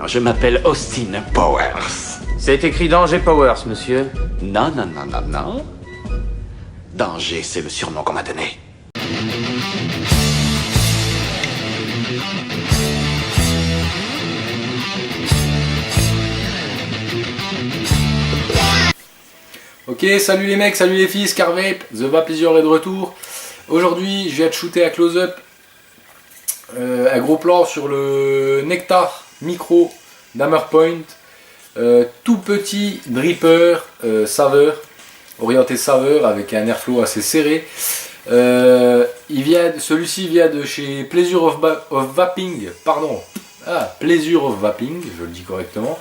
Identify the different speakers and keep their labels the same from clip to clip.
Speaker 1: Je m'appelle Austin Powers.
Speaker 2: C'est écrit Danger Powers, monsieur.
Speaker 1: Non, non, non, non, non. Danger, c'est le surnom qu'on m'a donné.
Speaker 3: Ok, salut les mecs, salut les filles, Scarvape, The Vaplisior est de retour. Aujourd'hui, je viens de shooter à close-up un gros plan sur le Nectar Micro d'Hammer Point. Tout petit dripper saveur, orienté saveur avec un airflow assez serré. Celui-ci vient de chez Pleasure of Vaping, pardon. Ah, Pleasure of Vaping, je le dis correctement.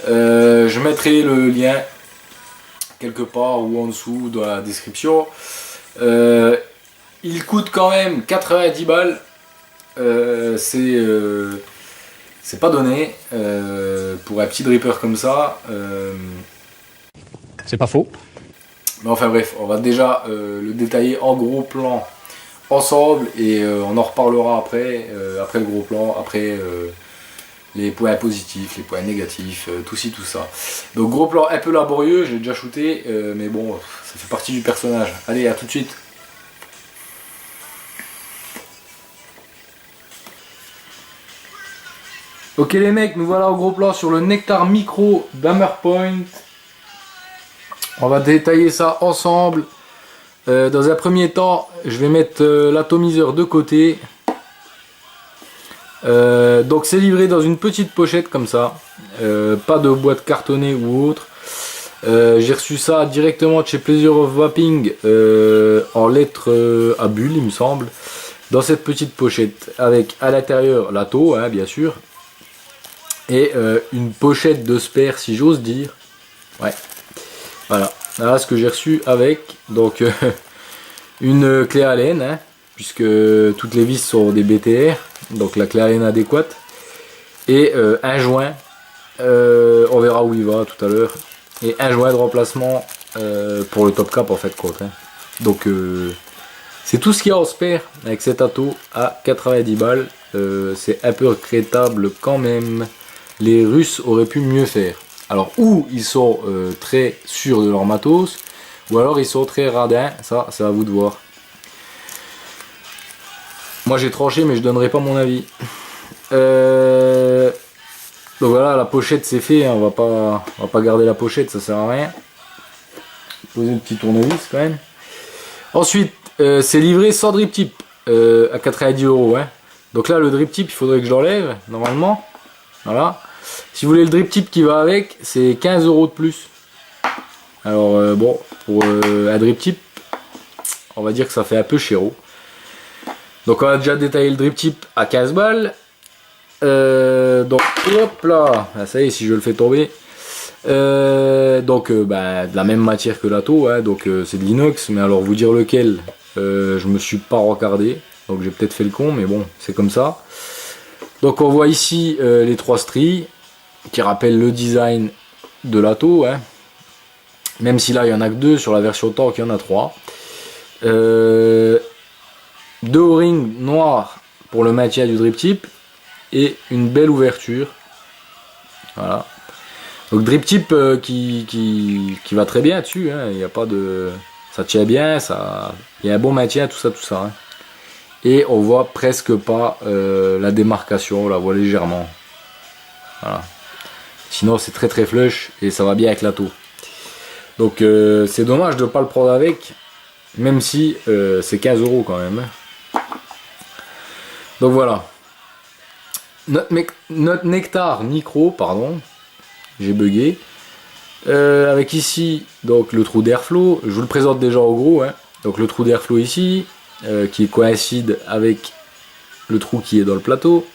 Speaker 3: Je mettrai le lien quelque part ou en dessous dans la description. Il coûte quand même 90 balles. C'est pas donné pour un petit dripper comme ça.
Speaker 4: C'est pas faux.
Speaker 3: Mais enfin bref, on va déjà le détailler en gros plan ensemble et on en reparlera après, après le gros plan, après les points positifs, les points négatifs, tout ci, tout ça. Donc gros plan un peu laborieux, j'ai déjà shooté, mais bon, ça fait partie du personnage. Allez, à tout de suite. Ok les mecs, nous voilà au gros plan sur le Nectar Micro d'Hammer Point. On va détailler ça ensemble. Dans un premier temps, je vais mettre l'atomiseur de côté. Donc c'est livré dans une petite pochette comme ça, pas de boîte cartonnée ou autre. J'ai reçu ça directement de chez Pleasure of Vaping en lettres à bulles il me semble, dans cette petite pochette avec à l'intérieur l'ato hein, bien sûr, et une pochette de spare si j'ose dire. Ouais, voilà ce que j'ai reçu avec. Donc une clé Allen hein, puisque toutes les vis sont des BTR, donc la clé Allen adéquate, et un joint, on verra où il va tout à l'heure, et un joint de remplacement pour le top cap en fait quoi, hein. Donc c'est tout ce qu'il y a en spare avec cet ato à 90 balles. C'est un peu regrettable quand même, les Russes auraient pu mieux faire. Alors ou ils sont très sûrs de leur matos, ou alors ils sont très radins, ça c'est à vous de voir. Moi j'ai tranché mais je donnerai pas mon avis. Donc voilà, la pochette c'est fait, hein, on va pas garder la pochette, ça sert à rien. Poser le petit tournevis quand même. Ensuite c'est livré sans drip tip à 90 €. Hein. Donc là le drip tip il faudrait que je l'enlève normalement. Voilà. Si vous voulez le drip tip qui va avec, c'est 15 € de plus. Alors bon, pour un drip tip, on va dire que ça fait un peu chéro. Donc on a déjà détaillé le drip tip à 15 balles. Donc hop là, ah, ça y est si je le fais tomber. De la même matière que l'ato, hein, donc c'est de l'inox, mais alors vous dire lequel, je me suis pas regardé, donc j'ai peut-être fait le con, mais bon c'est comme ça. Donc on voit ici les trois stries qui rappellent le design de l'ato, hein. Même si là il y en a que deux, sur la version tank il y en a trois. Deux O-rings noirs pour le maintien du drip tip et une belle ouverture. Voilà. Donc drip tip qui va très bien dessus, hein. Il n'y a pas de, ça tient bien, il y a un bon maintien, tout ça, hein. Et on voit presque pas la démarcation, on la voit légèrement. Voilà. Sinon c'est très très flush et ça va bien avec l'ato. Donc c'est dommage de ne pas le prendre avec, même si c'est 15 € quand même. Donc voilà. Notre Nectar Micro, pardon, j'ai bugué. Avec ici donc le trou d'airflow, je vous le présente déjà en gros. Hein. Donc le trou d'airflow ici, qui coïncide avec le trou qui est dans le plateau.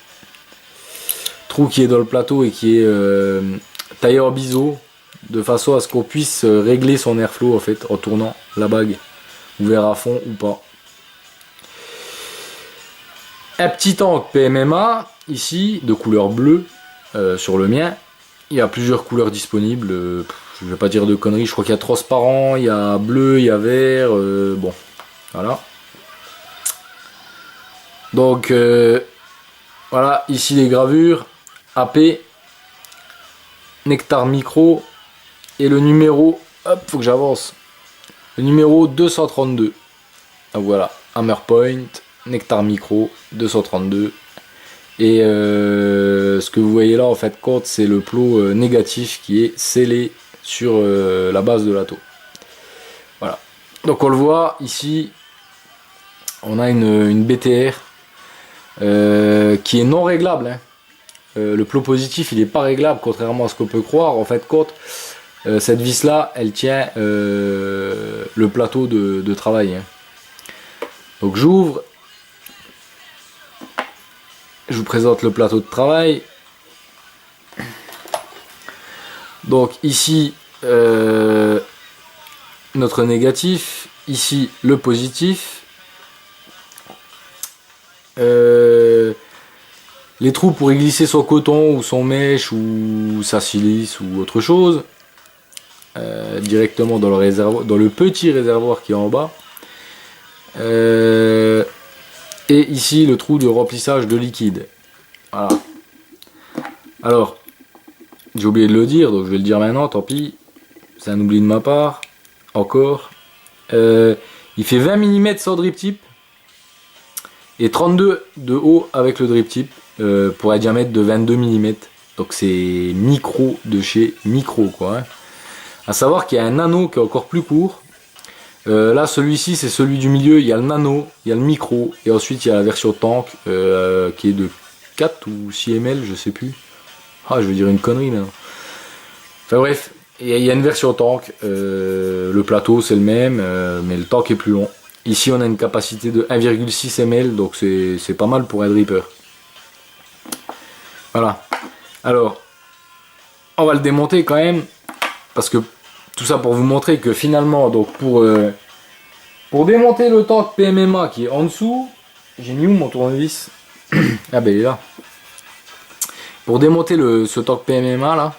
Speaker 3: Trou qui est dans le plateau et qui est taillé en biseau, de façon à ce qu'on puisse régler son airflow en fait en tournant la bague, ouvert à fond ou pas. Un petit tank PMMA ici de couleur bleue sur le mien. Il y a plusieurs couleurs disponibles, je vais pas dire de conneries, je crois qu'il y a transparent, il y a bleu, il y a vert, bon voilà. Donc voilà, ici les gravures AP Nectar Micro et le numéro, hop, faut que j'avance, le numéro 232. Donc voilà, Hammer Point, Nectar Micro 232. Et ce que vous voyez là en fait compte, c'est le plot négatif qui est scellé sur la base de l'atto. Voilà, donc on le voit ici, on a une BTR qui est non réglable, hein. Le plot positif il n'est pas réglable, contrairement à ce qu'on peut croire. En fait compte, cette vis là elle tient le plateau de travail, hein. Donc j'ouvre, je vous présente le plateau de travail. Donc ici notre négatif, ici le positif. Les trous pour y glisser son coton ou son mèche ou sa silice ou autre chose, directement dans le réservoir, dans le petit réservoir qui est en bas. Et ici le trou de remplissage de liquide. Voilà. Alors, j'ai oublié de le dire, donc je vais le dire maintenant, tant pis. C'est un oubli de ma part. Encore. Il fait 20 mm sans drip tip. Et 32 de haut avec le drip tip. Pour un diamètre de 22 mm. Donc c'est micro de chez micro, quoi, hein. À savoir qu'il y a un nano qui est encore plus court. Là celui-ci c'est celui du milieu, il y a le nano, il y a le micro, et ensuite il y a la version tank qui est de 4 ou 6 ml, je sais plus. Ah, je vais dire une connerie maintenant. Enfin bref, il y a une version tank, le plateau c'est le même, mais le tank est plus long. Ici on a une capacité de 1,6 ml, donc c'est pas mal pour un dripper. Voilà. Alors, on va le démonter quand même, parce que tout ça pour vous montrer que finalement, donc pour démonter le tank PMMA qui est en dessous, j'ai mis où mon tournevis? Ah ben il est là. Pour démonter ce tank PMMA là,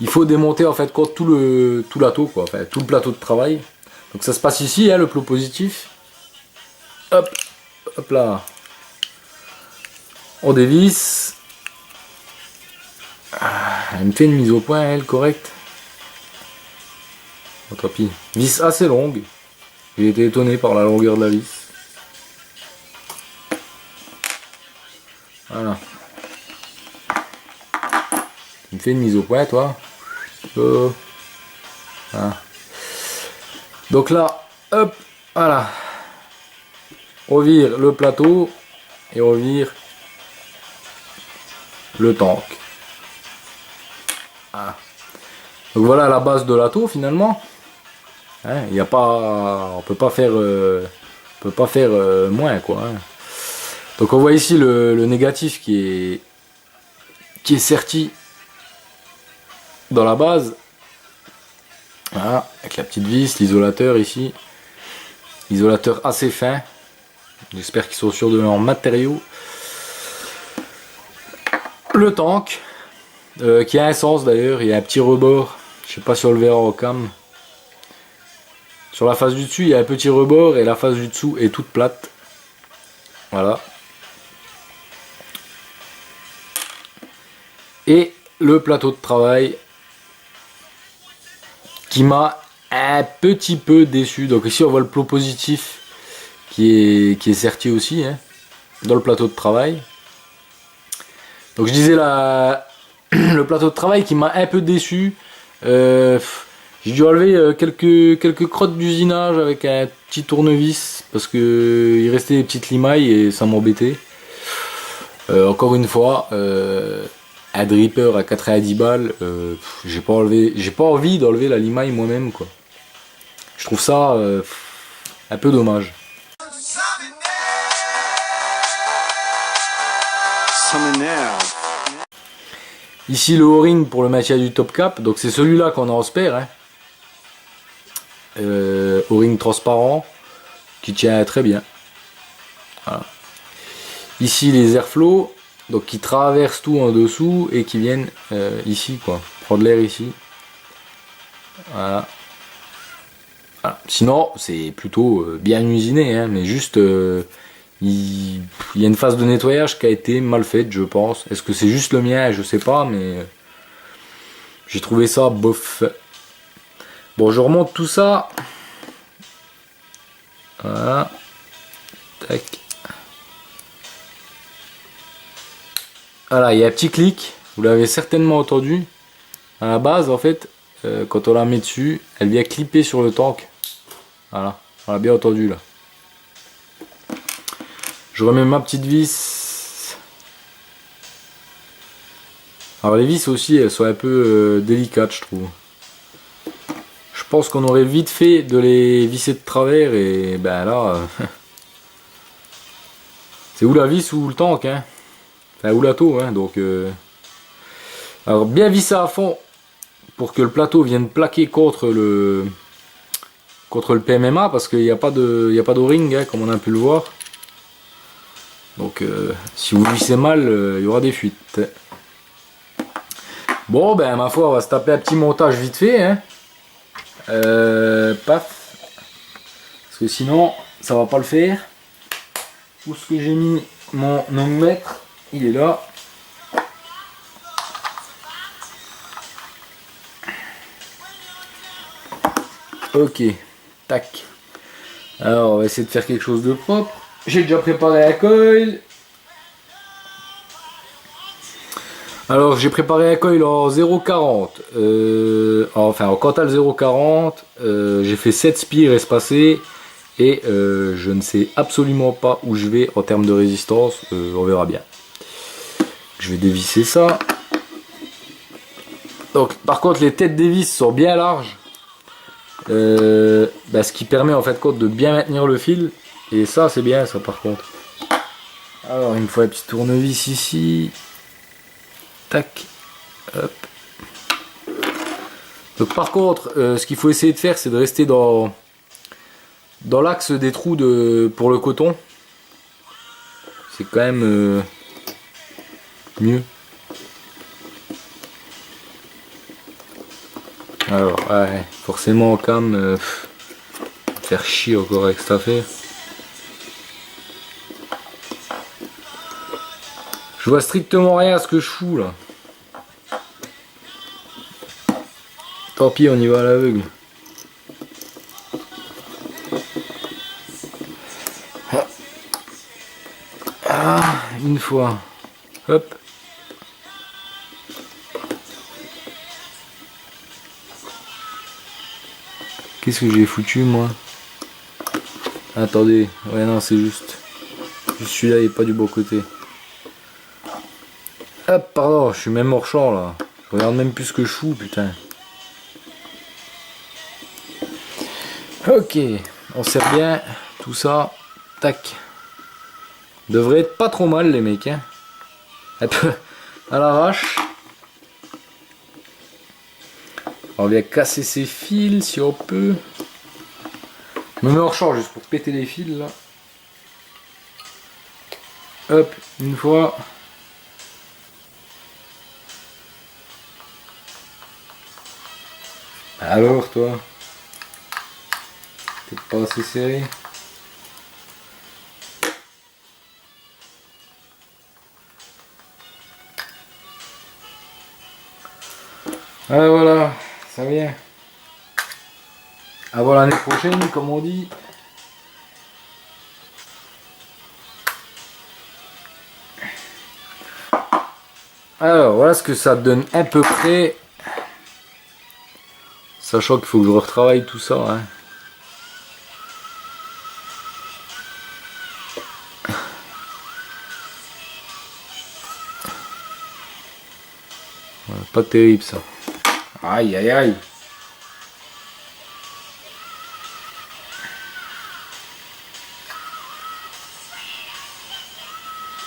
Speaker 3: il faut démonter en fait tout l'atto, quoi, enfin tout le plateau de travail. Donc ça se passe ici, hein, le plot positif. Hop, hop là. On dévisse. Elle me fait une mise au point, elle, correcte. Oh, tant pis. Vis assez longue. J'ai été étonné par la longueur de la vis. Voilà. Tu me fais une mise au point, toi. Oh. Voilà. Donc là, hop, voilà. On vire le plateau et on vire le tank. Voilà. Donc voilà la base de l'atto finalement. Hein, y a pas, on peut pas faire moins, quoi, hein. Donc on voit ici le négatif qui est serti dans la base. Voilà, avec la petite vis, l'isolateur ici. Isolateur assez fin. J'espère qu'ils sont sûrs de leur matériau. Le tank, qui a un sens d'ailleurs, il y a un petit rebord. Je sais pas si on le verra en cam. Sur la face du dessus, il y a un petit rebord et la face du dessous est toute plate. Voilà. Et le plateau de travail qui m'a un petit peu déçu. Donc ici on voit le plot positif qui est serti aussi, hein, dans le plateau de travail. Donc je disais le plateau de travail qui m'a un peu déçu. J'ai dû enlever quelques crottes d'usinage avec un petit tournevis parce que il restait des petites limailles et ça m'embêtait. Encore une fois, un dripper à 90 balles, j'ai pas envie d'enlever la limaille moi-même, quoi. Je trouve ça un peu dommage. Ici le O-ring pour le maintien du top cap, donc c'est celui-là qu'on a en spare, hein. O-ring transparent qui tient très bien. Voilà. Ici les airflow, donc qui traversent tout en dessous et qui viennent ici, quoi, prendre l'air ici. Voilà. Voilà. Sinon c'est plutôt bien usiné, hein, mais juste il y a une phase de nettoyage qui a été mal faite, je pense. Est-ce que c'est juste le mien? Je sais pas, mais J'ai trouvé ça bof. Bon, je remonte tout ça. Voilà. Tac. Voilà, il y a un petit clic. Vous l'avez certainement entendu. À la base, en fait, quand on la met dessus, elle vient clipper sur le tank. Voilà, on l'a bien entendu là. Je remets ma petite vis. Alors les vis aussi, elles sont un peu délicates, je trouve. Je pense qu'on aurait vite fait de les visser de travers et ben là... c'est ou la vis ou le tank, hein. Enfin, ou la taux, hein, donc... Alors bien visser à fond pour que le plateau vienne plaquer contre le PMMA parce qu'il n'y a pas d'o-ring, hein, comme on a pu le voir. Donc si vous vissez mal, il y aura des fuites. Bon ben ma foi, on va se taper un petit montage vite fait, hein. Paf. Parce que sinon ça va pas le faire. Où est-ce que j'ai mis mon ohmmètre? Il est là. Ok, tac. Alors on va essayer de faire quelque chose de propre. J'ai déjà préparé la coil. Alors j'ai préparé un coil en 0,40. Enfin en Cantal 0,40. J'ai fait 7 spires espacés. Et je ne sais absolument pas où je vais en termes de résistance. On verra bien. Je vais dévisser ça. Donc par contre les têtes des vis sont bien larges. Ce qui permet en fait de bien maintenir le fil. Et ça c'est bien ça par contre. Alors il me faut un petit tournevis ici. Tac. Hop. Donc par contre ce qu'il faut essayer de faire c'est de rester dans l'axe des trous pour le coton. C'est quand même mieux. Alors ouais, forcément en cam faire chier encore avec cette affaire. Je vois strictement rien à ce que je fous là. Tant pis, on y va à l'aveugle. Ah, une fois. Hop. Qu'est-ce que j'ai foutu moi? Attendez, ouais non c'est juste celui-là il est pas du bon côté. Hop, pardon, je suis même hors champ là. Je regarde même plus ce que je fous, putain. Ok, on serre bien tout ça. Tac. Devrait être pas trop mal les mecs, hein. Un peu à l'arrache. On vient casser ces fils si on peut. Je me mets hors champ juste pour péter les fils là. Hop, une fois. Alors toi, t'es pas assez serré. Ah voilà, ça vient. Avant l'année prochaine, comme on dit. Alors voilà ce que ça donne à peu près. Sachant qu'il faut que je retravaille tout ça. Hein. Ouais, pas terrible ça. Aïe aïe aïe.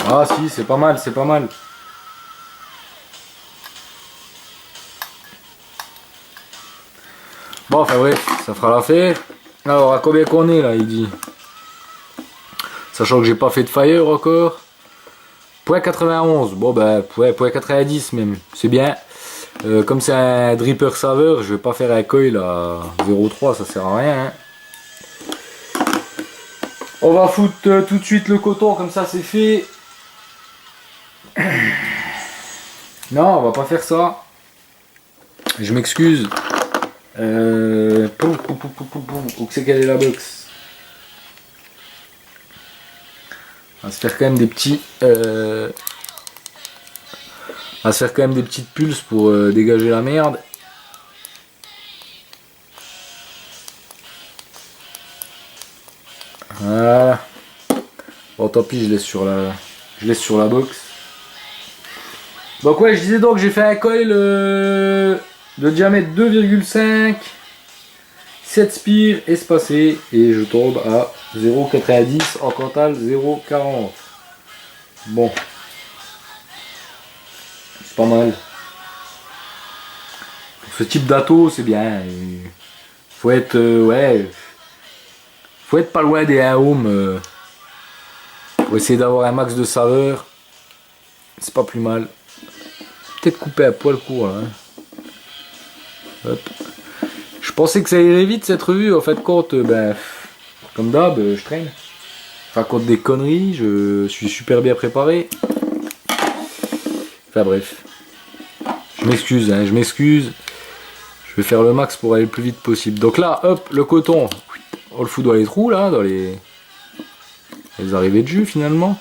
Speaker 3: Ah si, c'est pas mal, c'est pas mal. Bon, enfin bref, ça fera l'affaire. Alors, à combien qu'on est là, il dit. Sachant que j'ai pas fait de fire encore. Point 91, bon ben, point 90 même, c'est bien. Comme c'est un dripper saveur, je vais pas faire un coil à 0,3, ça sert à rien. Hein. On va foutre tout de suite le coton, comme ça c'est fait. Non, on va pas faire ça. Je m'excuse. Où c'est qu'elle est la box? On va se faire quand même des petits. On va se faire quand même des petites pulses pour dégager la merde. Voilà. Bon tant pis, je laisse sur la box. Donc ouais, je disais donc j'ai fait un coil de diamètre 2,5, 7 spires espacés et je tombe à 0,90 en cantal 0,40. Bon, c'est pas mal. Pour ce type d'atto, c'est bien. Faut être faut être pas loin des 1 ohm pour essayer d'avoir un max de saveur. C'est pas plus mal. Peut-être couper à poil court là. Hop. Je pensais que ça irait vite cette revue, en fait compte, comme d'hab, je traîne. Je raconte des conneries, je suis super bien préparé. Enfin bref. Je m'excuse, hein, je m'excuse. Je vais faire le max pour aller le plus vite possible. Donc là, hop, le coton, on le fout dans les trous là, dans les arrivées de jus finalement.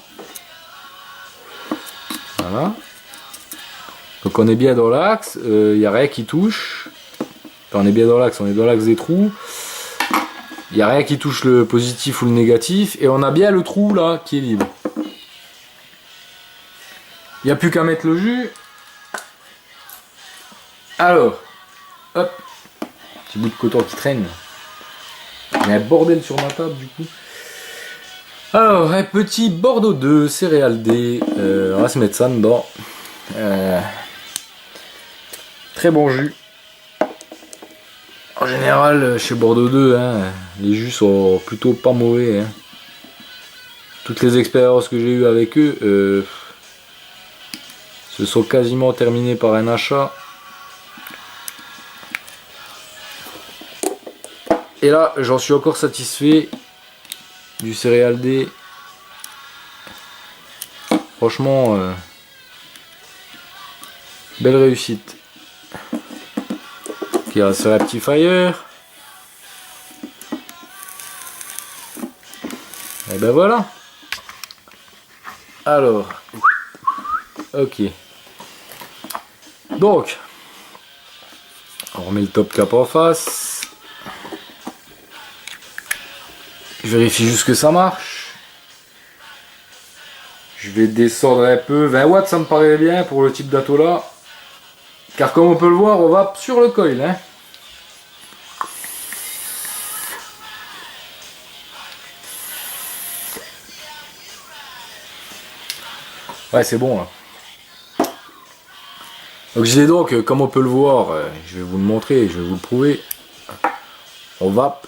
Speaker 3: Voilà. Donc on est bien dans l'axe, il n'y a rien qui touche. Enfin, on est bien dans l'axe, on est dans l'axe des trous. Il n'y a rien qui touche le positif ou le négatif. Et on a bien le trou là qui est libre. Il n'y a plus qu'à mettre le jus. Alors, hop, petit bout de coton qui traîne. Il y a un bordel sur ma table du coup. Alors, un petit Bordeaux 2, céréales D. On va se mettre ça dedans. Très bon jus. En général, chez Bordeaux 2, hein, les jus sont plutôt pas mauvais. Hein. Toutes les expériences que j'ai eues avec eux se sont quasiment terminées par un achat. Et là, j'en suis encore satisfait du céréal D. Franchement, belle réussite. Qui reste sur la petite fire. Et ben voilà. Alors, ok. Donc, on remet le top cap en face. Je vérifie juste que ça marche. Je vais descendre un peu. 20 watts, ça me paraît bien pour le type d'atto là. Car comme on peut le voir, on va sur le coil. Hein. Ouais, c'est bon là. Donc je disais donc, comme on peut le voir, je vais vous le montrer, je vais vous le prouver. On va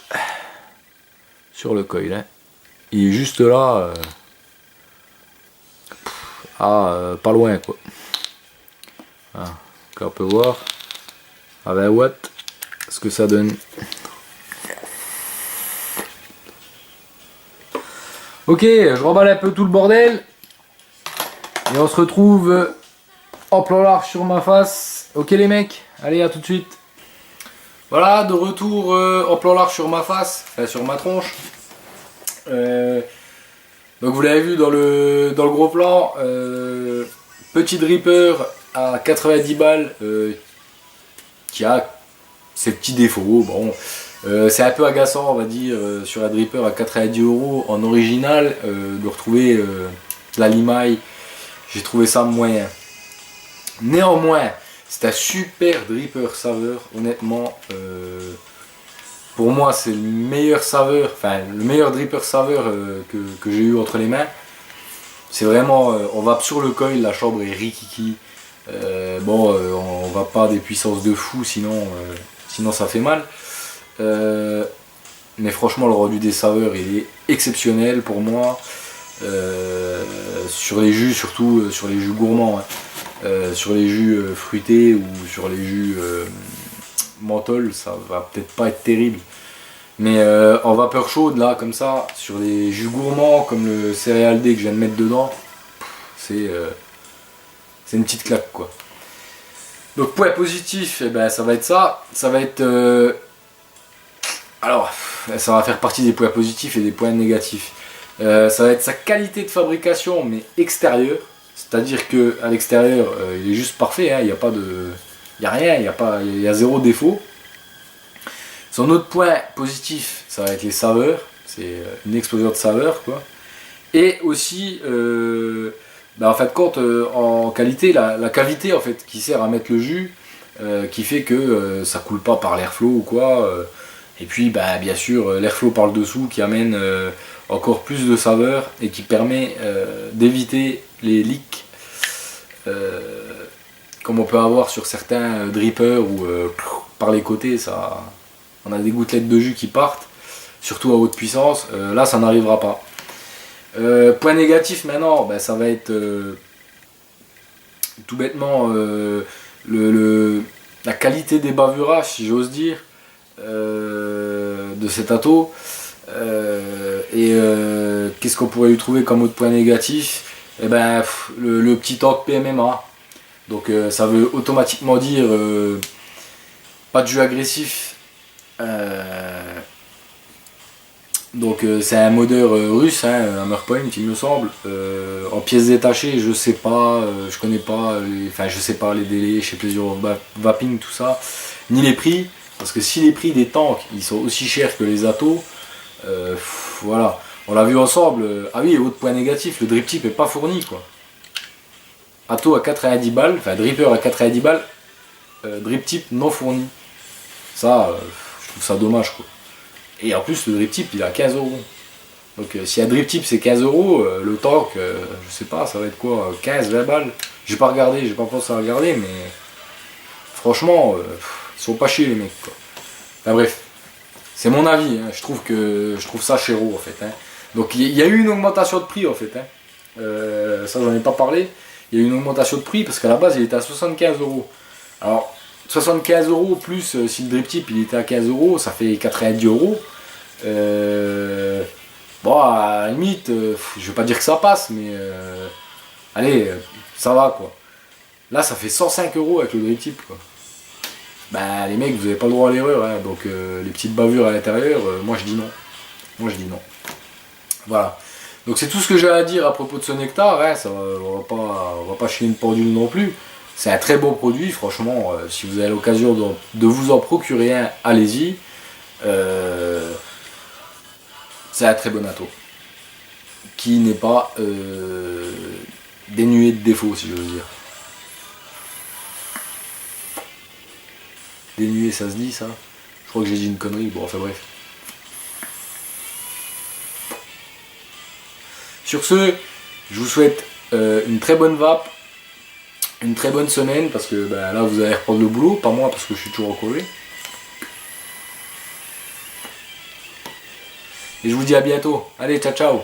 Speaker 3: sur le coil. Hein. Il est juste là, pas loin quoi. Voilà. On peut voir à 20 watts ce que ça donne. Ok, je remballe un peu tout le bordel et on se retrouve en plan large sur ma face. Ok les mecs, allez à tout de suite. Voilà, de retour en plan large sur ma face, enfin sur ma tronche. Donc vous l'avez vu dans le gros plan, petit dripper à 90 balles qui a ses petits défauts. Bon, c'est un peu agaçant on va dire sur un dripper à 90 € en original de retrouver de la limaille. J'ai trouvé ça moyen. Néanmoins, c'est un super dripper saveur, honnêtement. Pour moi, c'est le meilleur saveur, enfin le meilleur dripper saveur que j'ai eu entre les mains. C'est vraiment, on va sur le coil, la chambre est rikiki. On va pas des puissances de fou, sinon ça fait mal. Mais franchement, le rendu des saveurs, il est exceptionnel pour moi. Sur les jus, surtout sur les jus gourmands. Hein. Sur les jus fruités ou sur les jus menthol, ça va peut-être pas être terrible. Mais en vapeur chaude, là, comme ça, sur les jus gourmands, comme le céréal D que je viens de mettre dedans, c'est une petite claque, quoi. Donc point positif, eh ben, ça va être ça. Ça va être... Alors, ça va faire partie des points positifs et des points négatifs. Ça va être sa qualité de fabrication, mais extérieure. C'est-à-dire qu'à l'extérieur, il est juste parfait. Hein, il n'y a pas de... Il n'y a rien, il y a zéro défaut. Son autre point positif, ça va être les saveurs. C'est une explosion de saveurs, quoi. Et aussi, en fait, en qualité, la cavité en fait, qui sert à mettre le jus, qui fait que ça coule pas par l'airflow ou quoi. Et puis, bien sûr, l'airflow par le dessous qui amène encore plus de saveur et qui permet d'éviter les leaks, comme on peut avoir sur certains drippers où par les côtés, on a des gouttelettes de jus qui partent, surtout à haute puissance. Là, ça n'arrivera pas. Point négatif maintenant, ça va être tout bêtement la qualité des bavurages, si j'ose dire, de cet atto. Qu'est-ce qu'on pourrait lui trouver comme autre point négatif? Le petit torque PMMA. Donc ça veut automatiquement dire pas de jus agressif. Donc c'est un modeur russe, hein, Hammerpoint il me semble. En pièces détachées, je sais pas, je connais pas, je sais pas les délais chez Pleasure Vaping, tout ça, ni les prix, parce que si les prix des tanks ils sont aussi chers que les attos, voilà, on l'a vu ensemble. Ah oui, autre point négatif, le drip tip est pas fourni quoi. Atto à 90 balles, enfin dripper à 90 balles, drip tip non fourni. Ça, je trouve ça dommage quoi. Et en plus, le drip tip il est à 15 €. Donc, si un drip tip c'est 15 €, le tank, je sais pas, ça va être quoi, 15-20 balles. J'ai pas regardé, j'ai pas pensé à regarder, mais franchement, ils sont pas chiés les mecs quoi. Enfin bref, c'est mon avis, hein. Je trouve ça chéro en fait. Hein. Donc, il y a eu une augmentation de prix en fait. Hein. Ça, j'en ai pas parlé. Il y a eu une augmentation de prix parce qu'à la base il était à 75 €. Alors, 75 € plus si le drip tip il était à 15 €, ça fait 90 €. À la limite, je vais pas dire que ça passe, mais allez, ça va quoi. Là, ça fait 105 € avec le drip tip quoi. Les mecs, vous avez pas le droit à l'erreur, hein, donc les petites bavures à l'intérieur, moi je dis non. Moi je dis non. Voilà. Donc c'est tout ce que j'ai à dire à propos de ce nectar. Hein, on va pas chier une pendule non plus. C'est un très bon produit, franchement, si vous avez l'occasion de vous en procurer un, allez-y. C'est un très bon atto. Qui n'est pas dénué de défauts, si je veux dire. Dénué, ça se dit ça? Je crois que j'ai dit une connerie, bon, enfin bref. Sur ce, je vous souhaite une très bonne vape. Une très bonne semaine parce que là vous allez reprendre le boulot, pas moi parce que je suis toujours en congé. Et je vous dis à bientôt. Allez, ciao ciao.